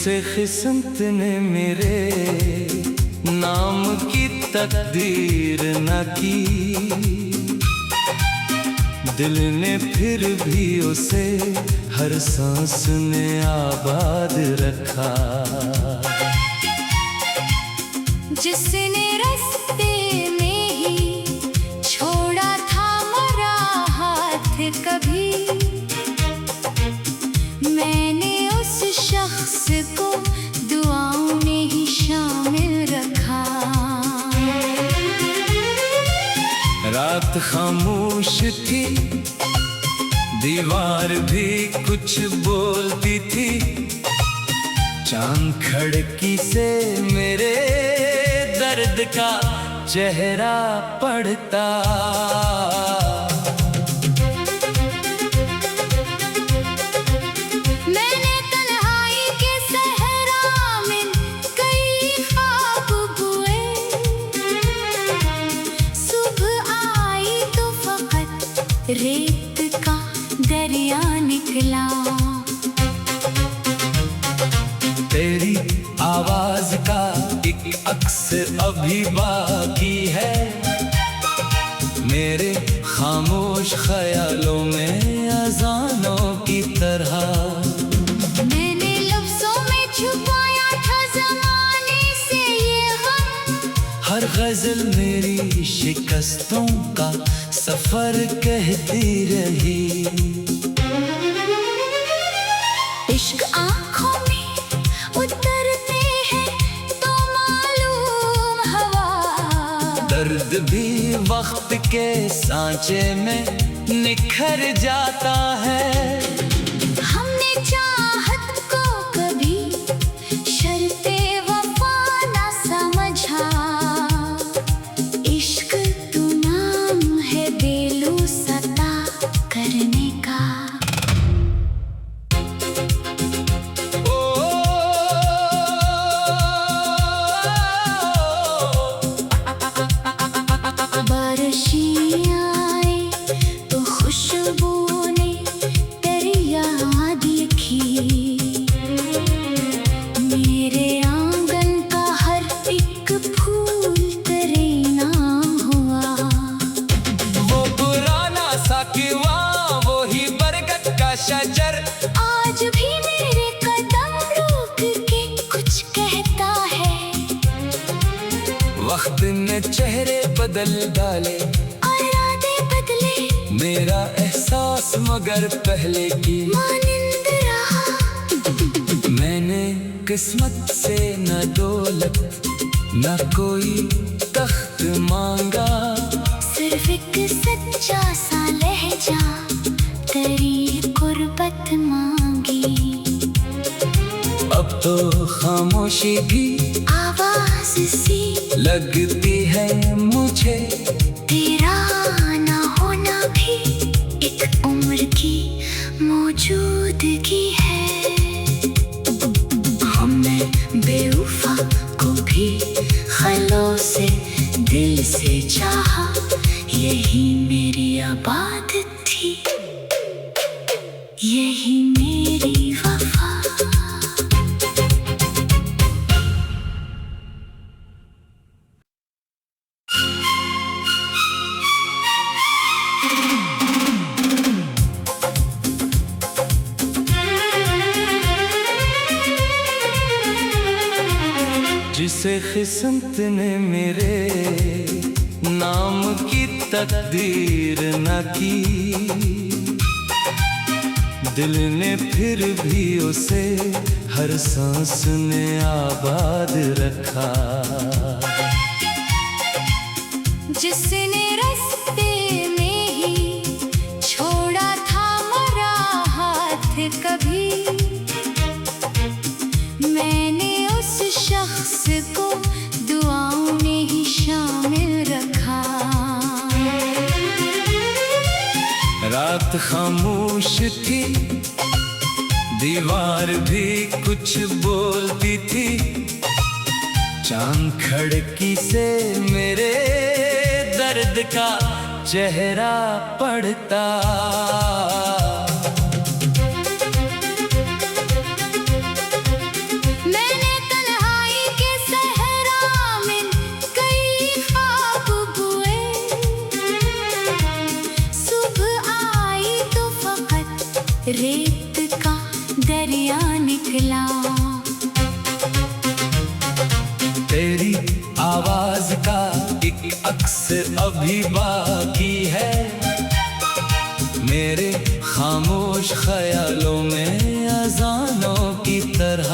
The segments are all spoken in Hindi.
जिसे किस्मत ने मेरे नाम की तकदीर न की, दिल ने फिर भी उसे हर सांस ने आबाद रखा। जिसने रास्ते में ही छोड़ा था मेरा हाथ कभी, मैंने उस शख्स को दुआओं में ही शामिल रखा। रात खामोश थी, दीवार भी कुछ बोलती थी, चांद खिड़की से मेरे दर्द का चेहरा पड़ता। मैंने तन्हाई के सहरा में कई ख्वाब बुए, सुबह आई तो फकत रेत का दरिया निकला। तेरी आवाज का एक अक्स अभी बाकी है, मेरे खामोश ख्यालों में अज़ानों की तरह। मैंने लफ्ज़ों में छुपाया था ज़माने से ये गम, हर गज़ल मेरी शिकस्तों का सफर कहती रही। इश्क आँखों में उतरते हैं तो मालूम हवा, दर्द भी वक्त के सांचे में निखर जाता है। हमने चाहत को कभी शर्ते वफा ना समझा, इश्क तो नाम है बेलूसता करने का। शजर आज भी मेरे कदम रोक के कुछ कहता है। वक्त ने चेहरे बदल डाले और इरादे बदले, मेरा एहसास मगर पहले की मानिंद रहा। मैंने किस्मत से न दौलत न कोई तख्त मांगा, सिर्फ एक सच्चा सा लहजा तेरी कुर्बत मांगी। अब तो खामोशी भी आवाज सी लगती है मुझे, तेरा ना होना भी एक उम्र की मौजूदगी है। हमने बेवफा को भी ख्यालों से दिल से चाहा, यही मेरी इबादत थी, यही मेरी वफा। जिसे किस्मत ने मेरे नाम की तकदीर न की, दिल ने फिर भी उसे हर सांस ने आबाद रखा। जिसने रास्ते में ही छोड़ा था मेरा हाथ कभी, मैंने उस शख्स को दुआओं में ही शामिल रखा। रात खामोश थी, दीवार भी कुछ बोलती थी, चांद खिड़की से मेरे दर्द का चेहरा पड़ता। रेत का दरिया निकला। तेरी आवाज का एक अक्स अभी बाकी है मेरे खामोश ख्यालों में अजानों की तरह।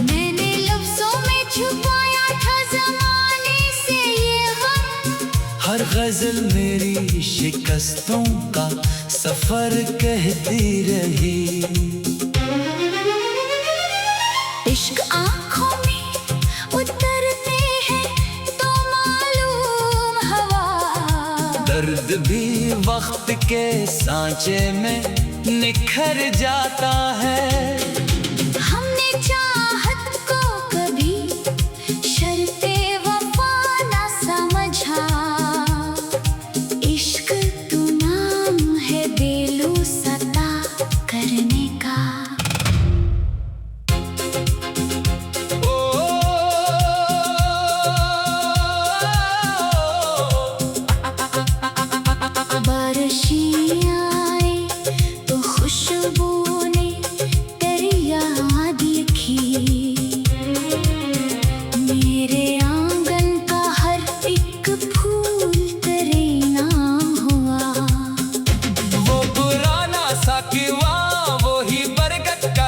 मैंने लफ्जों में छुपाया था ज़माने से ये गम। हर गजल मेरी शिकस्तों का सफर कहती रही। इश्क आँखों में उतरते हैं तो मालूम हवा। दर्द भी वक्त के सांचे में निखर जाता है। हमने चाहत को कभी शर्ते वफा ना समझा। इश्क तो नाम है बेलूसता करने का।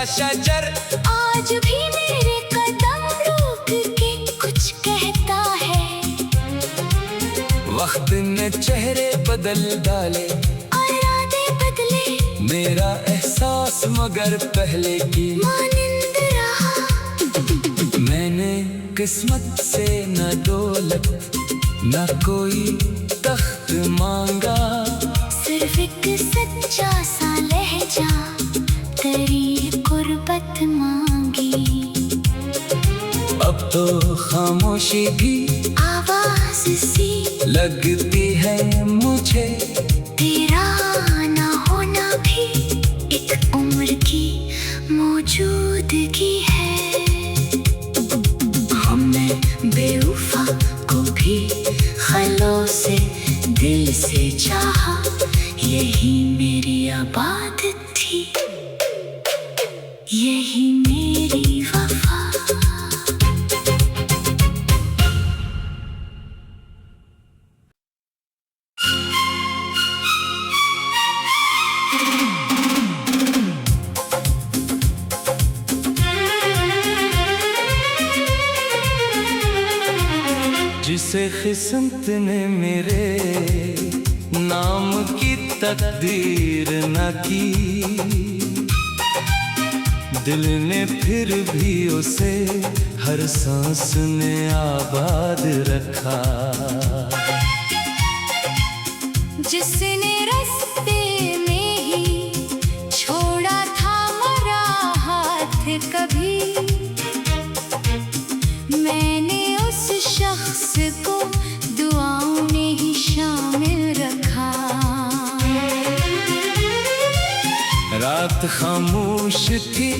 शजर आज भी मेरे कदम रोक के कुछ कहता है। वक्त ने चेहरे बदल डाले और इरादे बदले। मेरा एहसास मगर पहले की मानिंद रहा। मैंने किस्मत से न दौलत न कोई तख्त मांगा। सिर्फ एक सच्चा सा लहजा तेरी गुर्बत मांगी। अब तो खामोशी भी आवाज सी लगती है मुझे। तेरा ना होना भी एक उम्र की मौजूदगी है। हमने बेवफा को भी ख्यालों से दिल से चाहा। यही मेरी आबादत थी, यही मेरी वफा। जिसे किस्मत ने मेरे नाम की तकदीर न की, दिल ने फिर भी उसे हर सांस में आबाद रखा। जिसने रास्ते में ही छोड़ा था मरा हाथ कभी, मैंने उस शख्स को दुआओं में ही शामिल रखा। रात खामोश थी,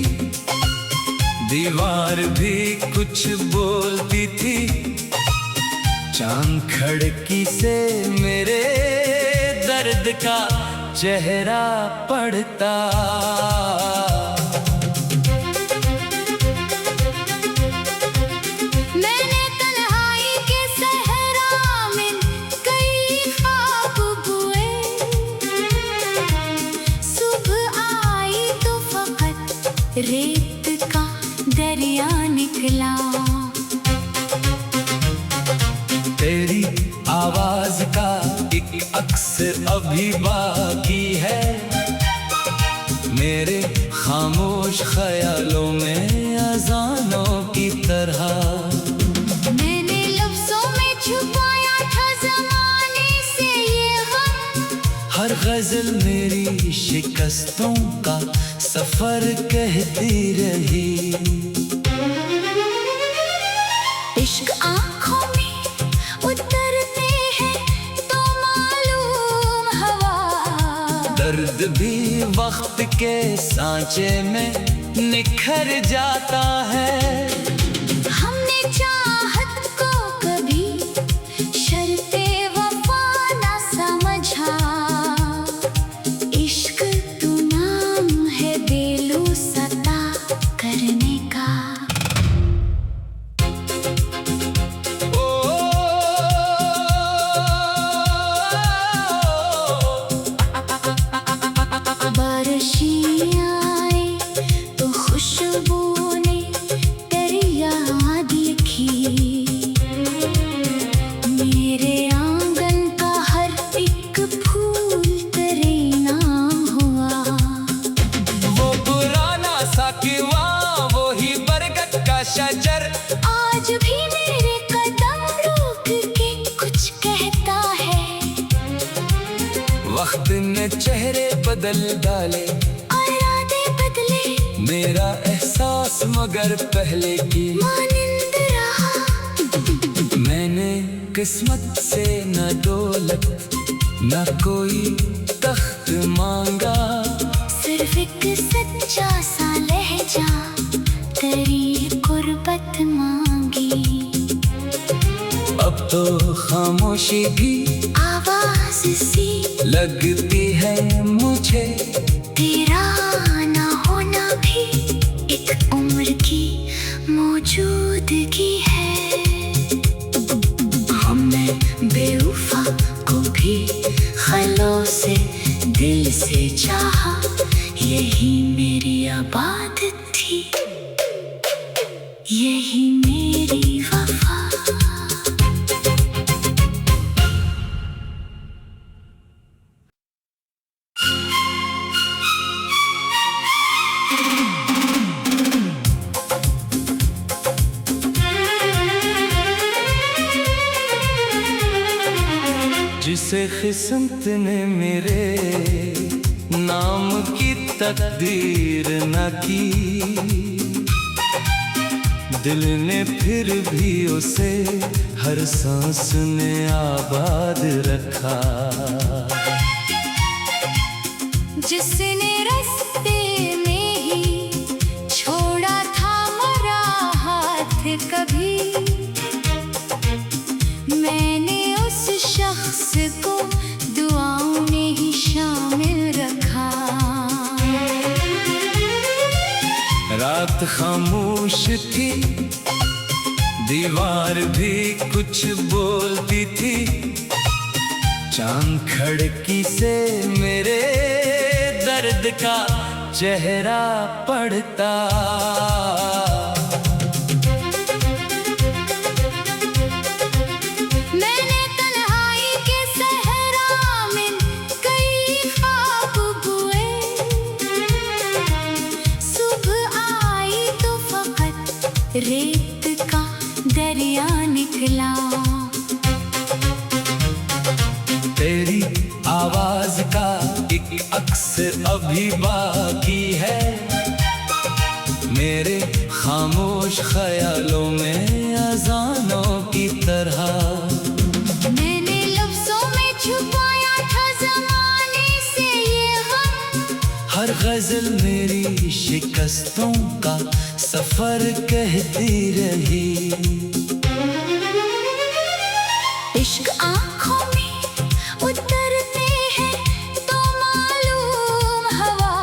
दीवार भी कुछ बोलती थी। चांद खिड़की से मेरे दर्द का चेहरा पड़ता। मैंने तन्हाई के सहरा में कई ख्वाब बुए। सुबह आई तो फकत रेत का दरिया निकला। तेरी आवाज का एक अक्स अभी बाकी है मेरे खामोश ख्यालों में अजानों की तरह। मैंने लफ्जों में छुपाया था ज़माने से ये गम। हर गजल मेरी शिकस्तों का सफर कहती रही। इश्क आँखों में उतरते हैं तो मालूम हवा। दर्द भी वक्त के सांचे में निखर जाता है। हमने चाहत को कभी शर्ते वफा ना समझा। इश्क तू ना बदल डाले, इरादे बदले, मेरा एहसास मगर पहले की मानिंद रहा। मैंने किस्मत से न दौलत न कोई तख्त मांगा, सिर्फ एक सच्चा सा लहजा, तेरी कुर्बत मांगी। अब तो खामोशी भी आवाज सी लगती है मुझे, तेरा ना होना भी एक उम्र की मौजूदगी है। हमने बेवफा को भी ख्यालों से दिल से चाहा, यही मेरी आबादत थी, यही मेरी वफा। जिसे किस्मत ने मेरे नाम की तकदीर न की, दिल ने फिर भी उसे हर सांस में आबाद रखा। जिसने रास्ते में ही छोड़ा था मरा हाथ कभी, मैंने उस शख्स को दुआओं में ही शामिल रखा। रात खामोश थी, दीवार भी कुछ बोलती थी, चांद खिड़की से मेरे दर्द का चेहरा पड़ता। मैंने तन्हाई के सहरा में कई ख्वाब बुए, सुबह आई तो फकत रेत का दरिया निकला। तेरी आवाज का एक अक्स अभी बाकी है, मेरे खामोश ख्यालों में अजानों की तरह। मैंने लफ्जों में छुपाया था ज़माने से ये गम, हर गजल मेरी शिकस्तों का सफर कहती रही। इश्क आँखों में उतरते हैं तो मालूम हवा,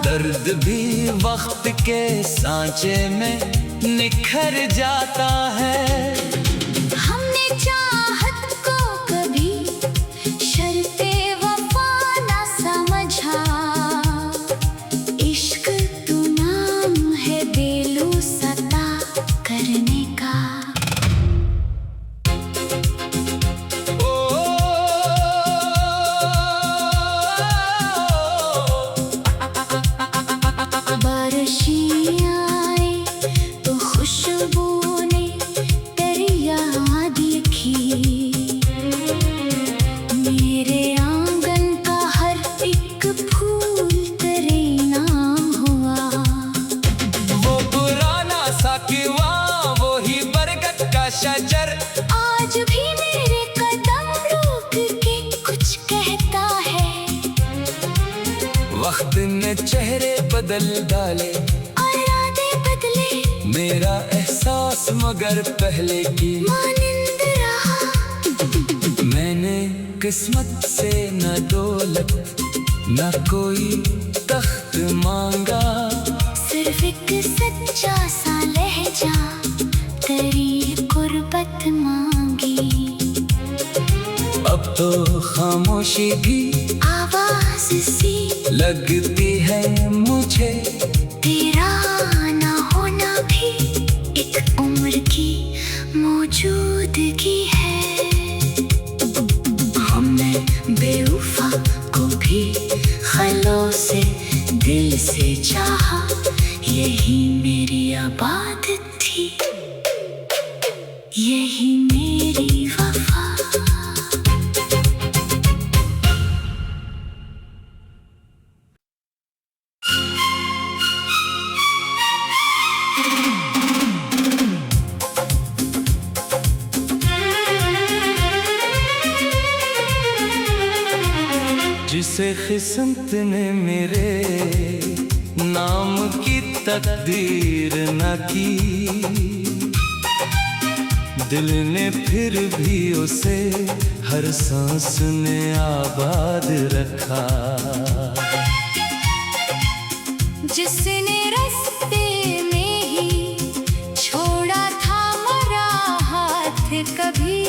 दर्द भी वक्त के सांचे में निखर जाता है। हमने चाहत को कभी शर्ते वफा ना समझा, इश्क तू नाम है बेलूसता करने का। बारिशियाँ आए तो खुशबू ने तेरी याद लिखी, मेरे आंगन का हर एक फूल तेरे नाम हुआ। वो पुराना सा कुआं, वो ही बरगद का शजर, आज भी मेरे कदम रोक के कुछ कहता है। वक्त ने चेहरे बदल डाले, इरादे बदले, मेरा एहसास मगर पहले की मानिंद रहा। मैंने किस्मत से न दौलत न कोई तख्त मांगा, सिर्फ एक सच्चा सा लहजा, तेरी कुर्बत मांगी। अब तो खामोशी भी आवाज सी लगती है मुझे, तेरा ना होना भी एक उम्र की मौजूदगी है। हमने बेवफा को भी ख्यालों से दिल से चाहा, यही मेरी आबादत थी, यही मेरी वफा। जिसे किस्मत ने मेरे नाम की तकदीर न की, दिल ने फिर भी उसे हर सांस ने आबाद रखा। जिसने रास्ते में ही छोड़ा था मरा हाथ कभी,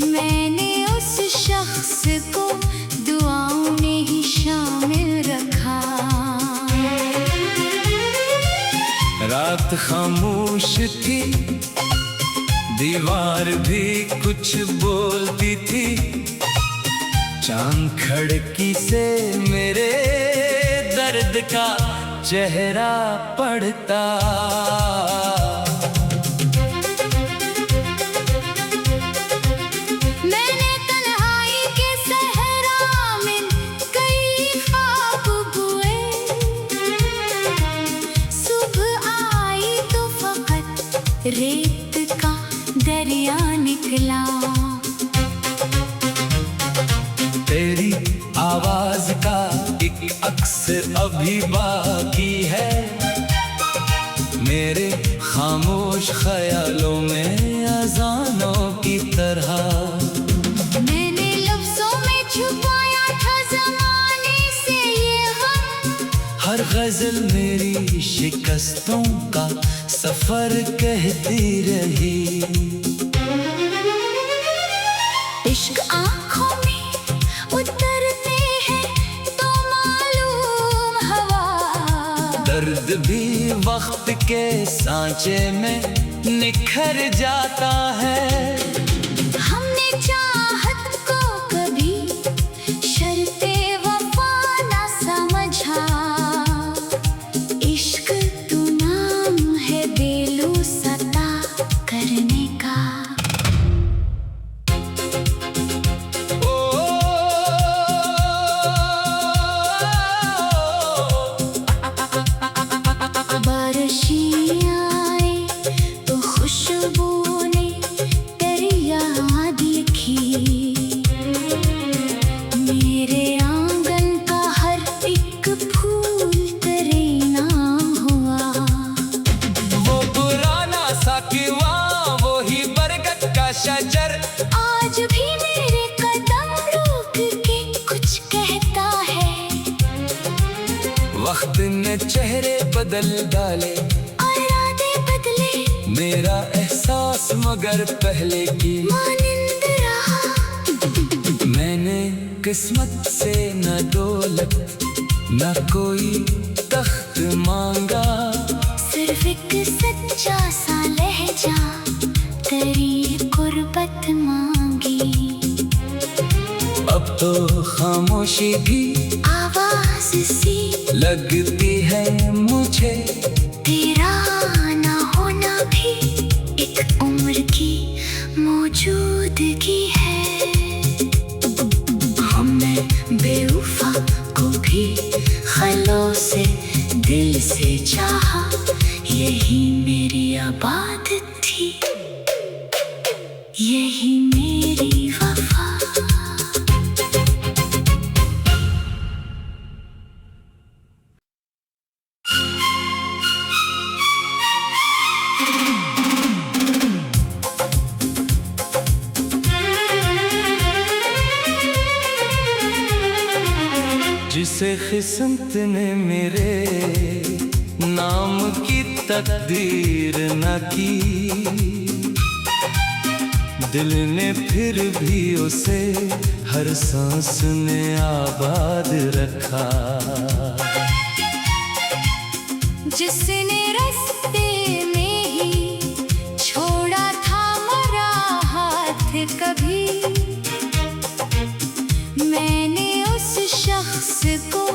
मैंने उस शख्स को दुआओं में ही शामिल रखा। रात खामोश थी, दीवार भी कुछ बोलती थी, चांद खिड़की से मेरे दर्द का चेहरा पड़ता। मैंने तन्हाई के सहरा में कई ख्वाब बुए, सुबह आई तो फकत रेत का दरिया निकला। तेरी आवाज का एक अक्स अभी बाकी है, मेरे खामोश ख्यालों में अज़ानों की तरह। मैंने लफ्ज़ों में छुपाया था ज़माने से ये गम, हर गजल मेरी शिकस्तों का सफर कहती रही। इश्क आँखों में उतरते हैं तो मालूम हवा, दर्द भी वक्त के सांचे में निखर जाता है। हमने चाहत को कभी शर्ते वफा ना समझा, इश्क तू नाम है बेलूसता करने का। बारिशियाँ आए तो खुशबू ने तेरी याद लिखी, मेरे आंगन का हर एक फूल तेरे नाम हुआ। वो पुराना सा किवा, वो ही बरगद का शजर, आज भी मेरे कदम रोक के कुछ कहता है। वक्त ने चेहरे बदल डाले, और इरादे बदले, मेरा एहसास मगर पहले की मानिंद रहा। मैंने किस्मत से न दौलत न कोई तख्त मांगा, सिर्फ एक सच्चा सा लहजा तेरी कुर्बत मांगी। अब तो खामोशी भी आवाज सी लगती है मुझे, तेरा ना होना भी एक उम्र की मौजूदगी है। हमने बेवफा को भी ख्यालों से दिल से चाहा, यही मेरी आबादत थी, यही मेरी वफा। जिसे किस्मत ने मेरे नाम की तकदीर न की, दिल ने फिर भी उसे हर सांस ने आबाद रखा। जिसने रास्ते में ही छोड़ा था मरा हाथ कभी, मैंने उस शख्स को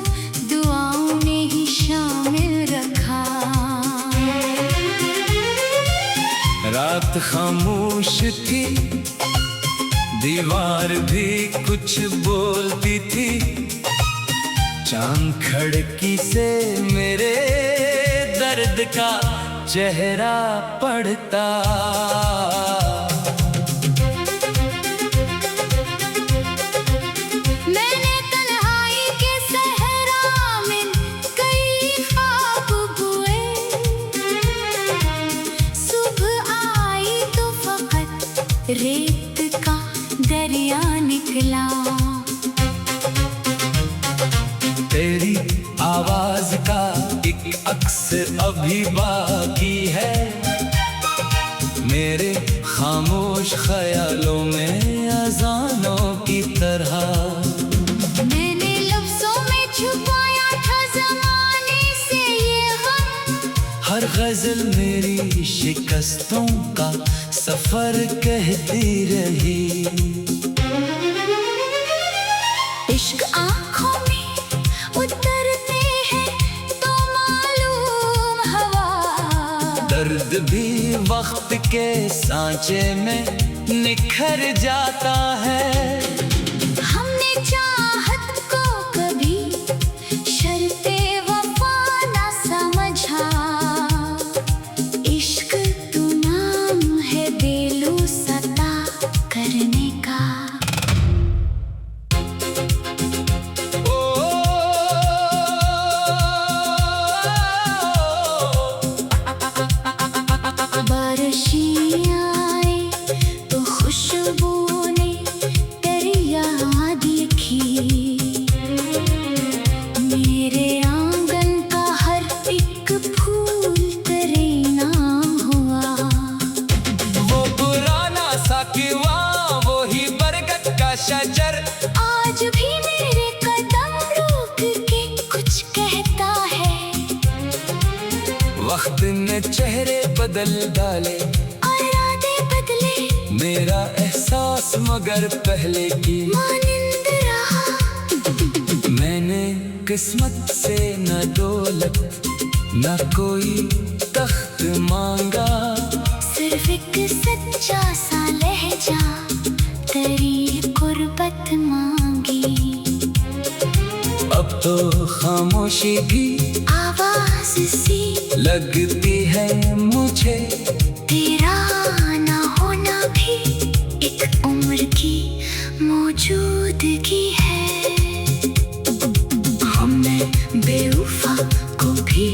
दुआओं में ही शामिल रखा। रात खामोश थी, दीवार भी कुछ बोलती थी, चांद खिड़की से मेरे दर्द का चेहरा पड़ता। रेत का दरिया निकला। तेरी आवाज का एक अक्स अभी बाकी है, मेरे खामोश ख्यालों में अजानों की तरह। मैंने लफ्जों में छुपाया था ज़माने से ये गम, हर गजल मेरी शिकस्तों का सफर कहती रही। इश्क आँखों में उतरते हैं तो मालूम हवा, दर्द भी वक्त के सांचे में निखर जाता है। हमने चाहत को कभी शर्ते वफा ना समझा, इश्क तू नाम है बेलूसता करने का। बारिशियाँ आए तो खुशबू ने तेरी याद लिखी, मेरे आंगन का हर एक फूल तेरे नाम हुआ। वो पुराना सा किवा, वो ही बरगद का शजर, आज भी मेरे कदम रोक के कुछ कहता है। वक्त ने चेहरे बदल डाले, और इरादे बदले, मेरा एहसास मगर पहले की मानिंद रहा। मैंने किस्मत से न दौलत न कोई तख्त मांगा, सिर्फ एक सच्चा सा लहजा तेरी कुर्बत मांगी। अब तो खामोशी भी आवाज सी लगती है मुझे, तेरा ना होना भी एक उम्र की मौजूदगी है। हमने बेवफा को भी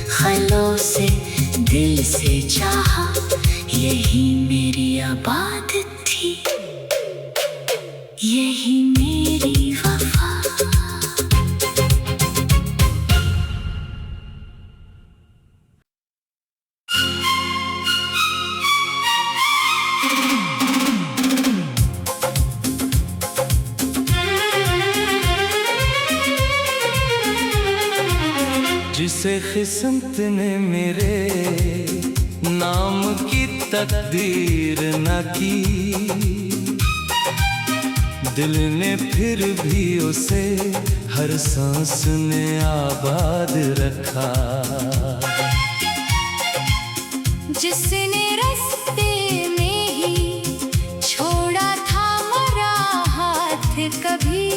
ख्यालों से दिल से चाहा, यही मेरी इबादत थी, यही मेरी वफा। जिसे किस्मत ने मेरे नाम की तकदीर न की, दिल ने फिर भी उसे हर सांस ने आबाद रखा। जिसने रास्ते में ही छोड़ा था मेरा हाथ कभी,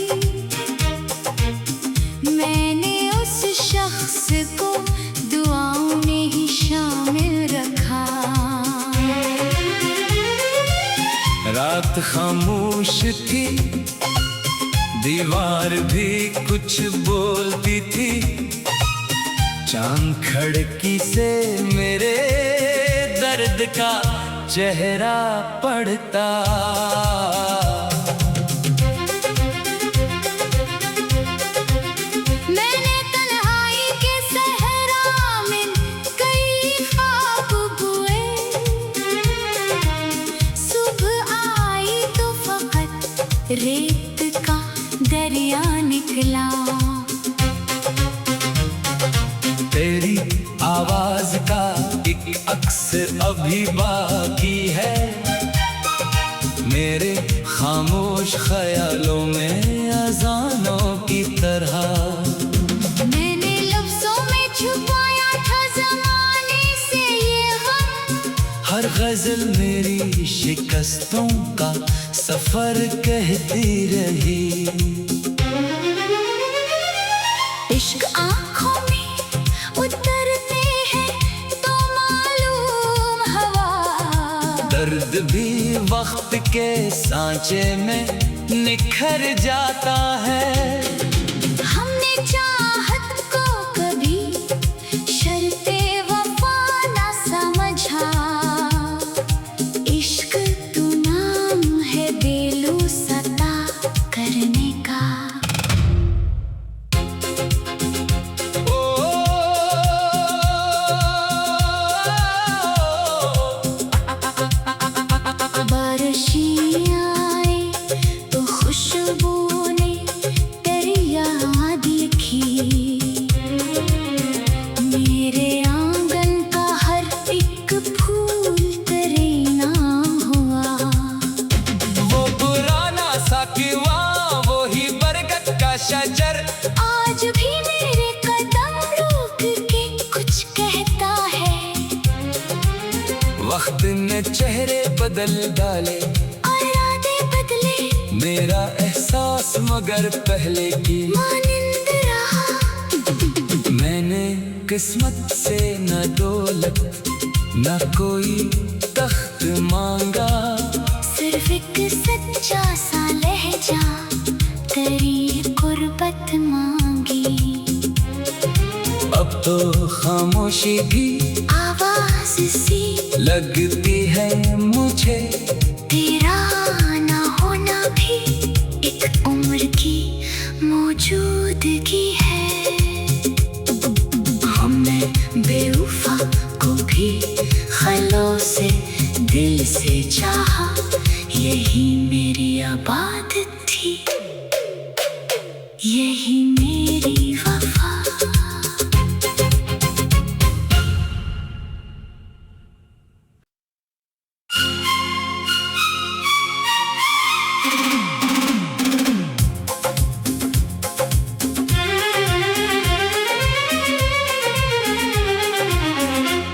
मैंने उस शख्स को दुआओं में ही शामिल रखा। रात खामोश थी, दीवार भी कुछ बोलती थी, चांद खिड़की से मेरे दर्द का चेहरा पड़ता। मैंने तन्हाई के सहरा में कई ख्वाब बुए, सुबह आई तो फकत रेत का दरिया निकला। तेरी आवाज का एक अक्स अभी बाकी है, मेरे खामोश ख्यालों में अजानों की तरह। मैंने लफ्जों में छुपाया था ज़माने से ये गम, हर गजल मेरी शिकस्तों का सफर कहती रही। इश्क आँखों में उतरते हैं तो मालूम हवा, दर्द भी वक्त के सांचे में निखर जाता है। हमने चाहत को कभी शर्ते वफा ना समझा, इश्क तू ना वक्त ने चेहरे बदल डाले और इरादे बदले, मेरा एहसास मगर पहले की मानिंद रहा। मैंने किस्मत से न दौलत न कोई तख्त मांगा, सिर्फ एक सच्चा सा लहजा, तेरी कुर्बत मांगी। अब तो खामोशी भी आवाज सी लगती है मुझे, तेरा ना होना भी एक उम्र की मौजूदगी है। हमने बेवफा को भी ख्यालों से दिल से चाहा, यही मेरी इबादत थी, यही मेरी वफा।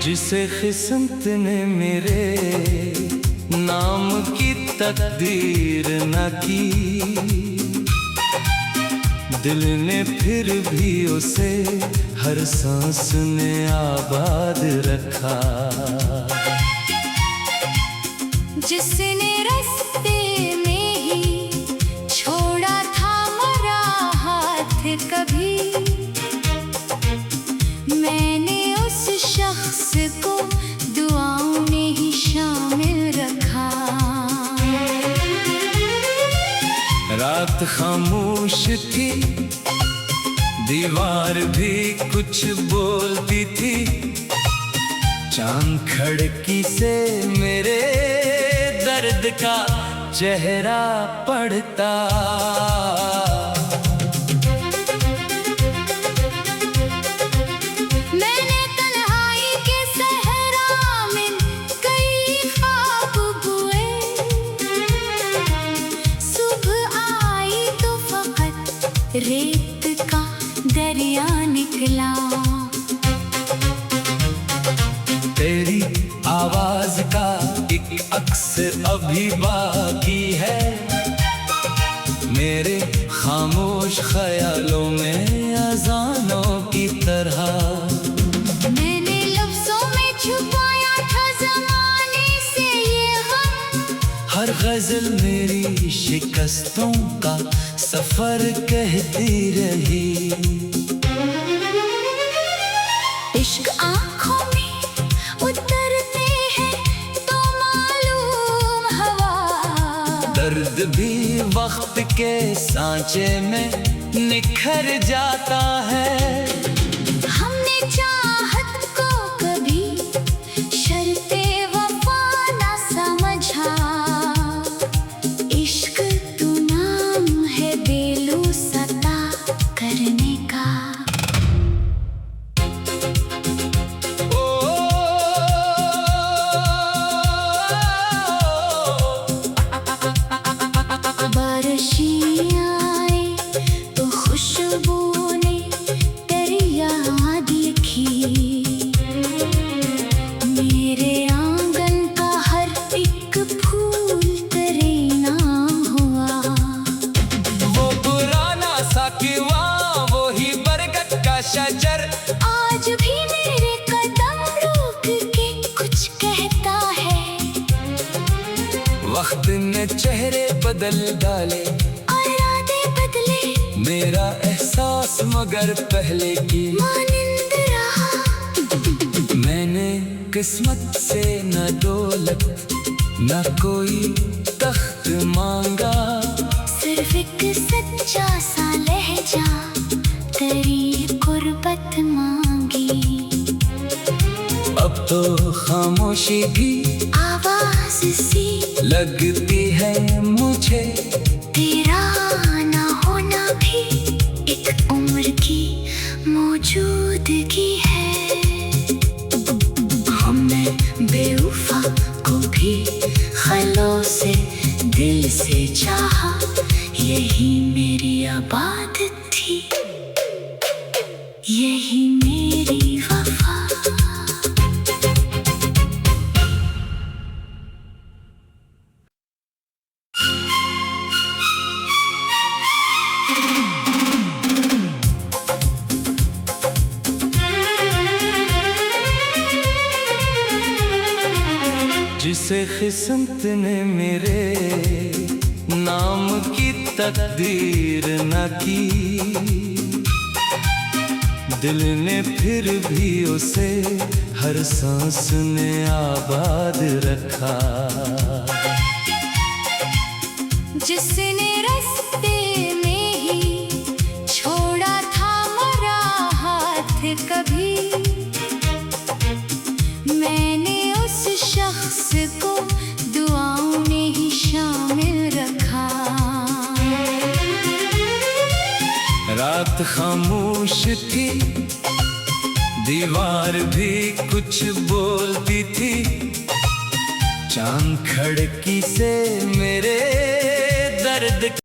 जिसे किस्मत ने मेरे नाम की तकदीर न की, दिल ने फिर भी उसे हर सांस ने आबाद रखा। जिसने रास्ते में ही छोड़ा था मेरा हाथ कभी, मैंने उस शख्स को दुआओं में ही शामिल रखा। रात खामोश थी, दीवार भी कुछ बोलती थी, चांद खिड़की से मेरे दर्द का चेहरा पड़ता। मैंने तन्हाई के सहरा में कई ख्वाब बुए, सुबह आई तो फकत रेत का दरिया निकला। तेरी आवाज का एक अक्स अभी बाकी है, मेरे खामोश ख्यालों में अजानों की तरह। मैंने लफ्जों में छुपाया था ज़माने से ये गम, हर गजल मेरी शिकस्तों का सफर कहती रही। इश्क आँखों में उतरते हैं तो मालूम हवा, दर्द भी वक्त के सांचे में निखर जाता है। हमने चाहत को कभी शर्ते वफा ना समझा, इश्क तू नाम है बेलूसता करने का। शजर आज भी मेरे कदम रोक के कुछ कहता है। वक्त ने चेहरे बदल डाले और इरादे बदले, मेरा एहसास मगर पहले की मानिंद रहा। मैंने किस्मत से न दौलत न कोई तख्त मांगा, सिर्फ एक सच्चा सा लहजा, तेरी कुर्बत मांगी। अब तो खामोशी भी आवाज सी लगती है मुझे, तेरा ना होना भी एक उम्र की मौजूदगी है। हमने बेवफा को भी ख्यालों से दिल से चाहा, यही मेरी इबादत थी, यही मेरी वफा। जिसे किस्मत ने मेरे नाम की तकदीर न की, दिल ने फिर भी उसे हर सांस ने आबाद रखा। जिसने रास्ते में ही छोड़ा था मरा हाथ कभी, मैंने उस शख्स को दुआओं में ही शामिल रखा। रात खामोश थी, दीवार भी कुछ बोलती थी, चांद खिड़की से मेरे